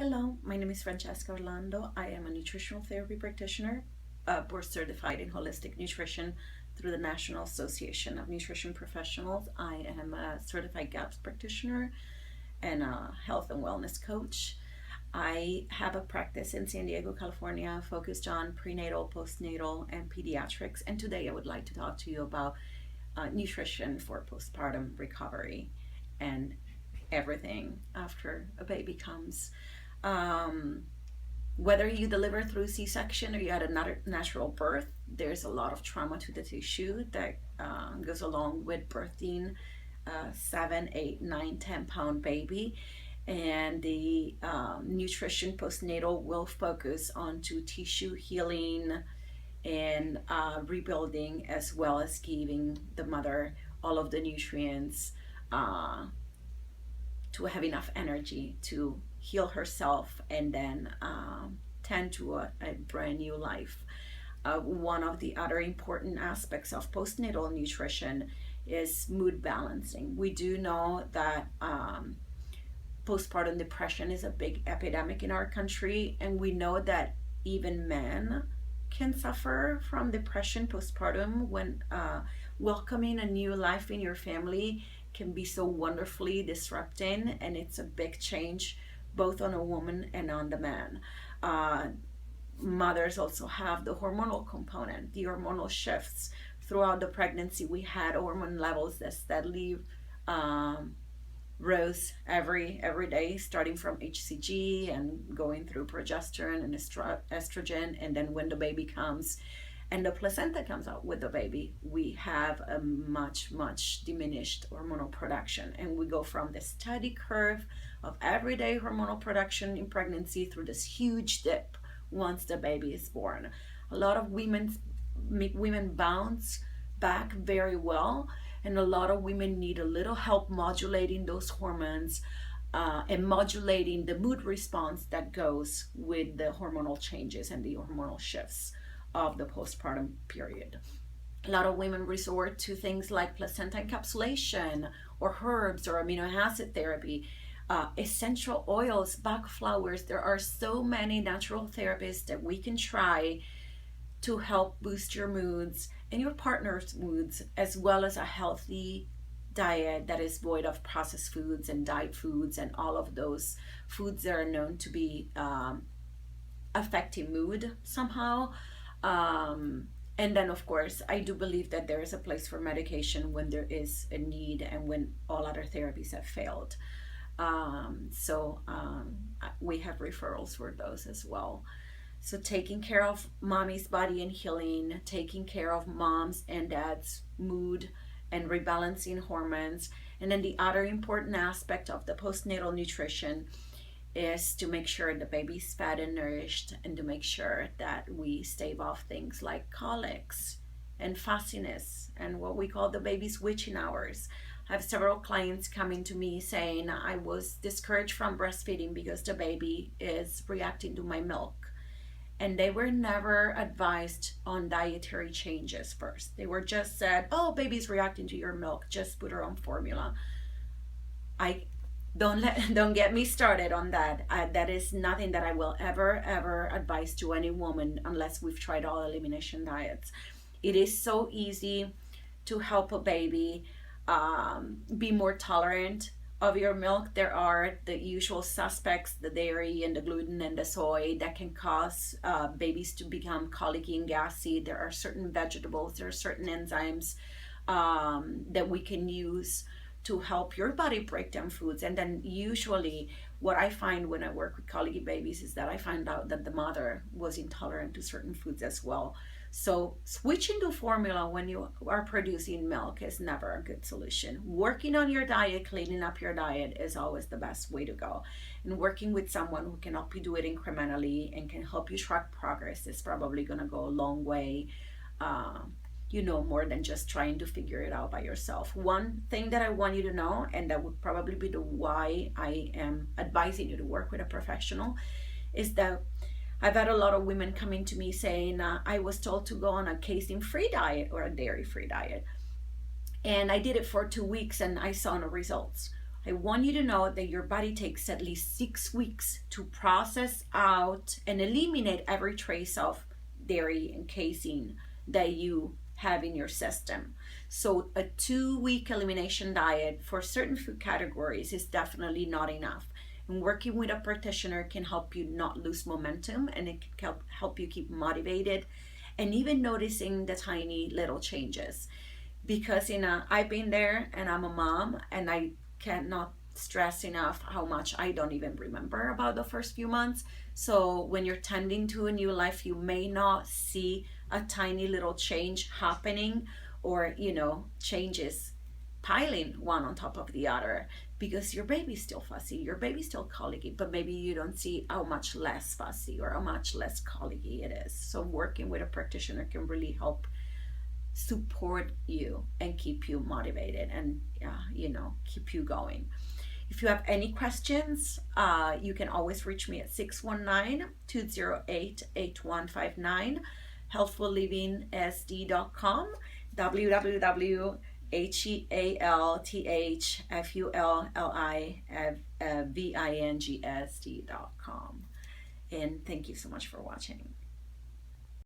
Hello, my name is Francesca Orlando. I am a nutritional therapy practitioner, board certified in holistic nutrition through the National Association of Nutrition Professionals. I am a certified GAPS practitioner and a health and wellness coach. I have a practice in San Diego, California, focused on prenatal, postnatal, and pediatrics. And today I would like to talk to you about nutrition for postpartum recovery and everything after a baby comes. Um, Whether you deliver through C-section or you had a natural birth, there's a lot of trauma to the tissue that goes along with birthing a 7, 8, 9, 10 pound baby. And the nutrition postnatal will focus onto tissue healing and rebuilding, as well as giving the mother all of the nutrients uh, to have enough energy to heal herself and then tend to a brand new life. One of the other important aspects of postnatal nutrition is mood balancing. We do know that postpartum depression is a big epidemic in our country, and we know that even men can suffer from depression postpartum when welcoming a new life in your family can be so wonderfully disrupting, and it's a big change both on a woman and on the man. Uh, Mothers also have the hormonal component, the hormonal shifts. Throughout the pregnancy, we had hormone levels that steadily um, rose every day, starting from HCG and going through progesterone and estrogen, and then when the baby comes and the placenta comes out with the baby, we have a much diminished hormonal production, and we go from this steady curve of everyday hormonal production in pregnancy through this huge dip once the baby is born. A lot of women bounce back very well, and a lot of women need a little help modulating those hormones and modulating the mood response that goes with the hormonal changes and the hormonal shifts of the postpartum period. A lot of women resort to things like placenta encapsulation or herbs or amino acid therapy, essential oils, Bach flowers. There are so many natural therapies that we can try to help boost your moods and your partner's moods, as well as a healthy diet that is void of processed foods and dyed foods and all of those foods that are known to be affecting mood somehow. And then, of course, I do believe that there is a place for medication when there is a need and when all other therapies have failed. We have referrals for those as well. So taking care of mommy's body and healing, taking care of mom's and dad's mood and rebalancing hormones. And then the other important aspect of the postnatal nutrition is to make sure the baby's fed and nourished, and to make sure that we stave off things like colics and fussiness and what we call the baby's witching hours. I have several clients coming to me saying, I was discouraged from breastfeeding because the baby is reacting to my milk. And they were never advised on dietary changes first. They were just said, oh, baby's reacting to your milk, just put her on formula. I don't get me started on that. That is nothing that I will ever advise to any woman unless we've tried all elimination diets. It is so easy to help a baby be more tolerant of your milk. There are the usual suspects, the dairy and the gluten and the soy, that can cause babies to become colicky and gassy. There are certain vegetables, there are certain enzymes that we can use to help your body break down foods. And then usually what I find when I work with colicky babies is that I find out that the mother was intolerant to certain foods as well. So switching to formula when you are producing milk is never a good solution. Working on your diet, cleaning up your diet is always the best way to go. And working with someone who can help you do it incrementally and can help you track progress is probably going to go a long way. More than just trying to figure it out by yourself. One thing that I want you to know, and that would probably be the why I am advising you to work with a professional, is that I've had a lot of women coming to me saying, I was told to go on a casein-free diet or a dairy-free diet. And I did it for 2 weeks and I saw no results. I want you to know that your body takes at least 6 weeks to process out and eliminate every trace of dairy and casein that you have in your system. So a 2-week elimination diet for certain food categories is definitely not enough. And working with a practitioner can help you not lose momentum, and it can help you keep motivated, and even noticing the tiny little changes. Because I've been there, and I'm a mom, and I cannot stress enough how much I don't even remember about the first few months. So when you're tending to a new life, you may not see a tiny little change happening, or changes piling one on top of the other, because your baby's still fussy, your baby's still colicky, but maybe you don't see how much less fussy or how much less colicky it is. So working with a practitioner can really help support you and keep you motivated, and keep you going. If you have any questions, you can always reach me at 619-208-8159, healthfullivingsd.com, www.healthfullivingsd.com. And thank you so much for watching.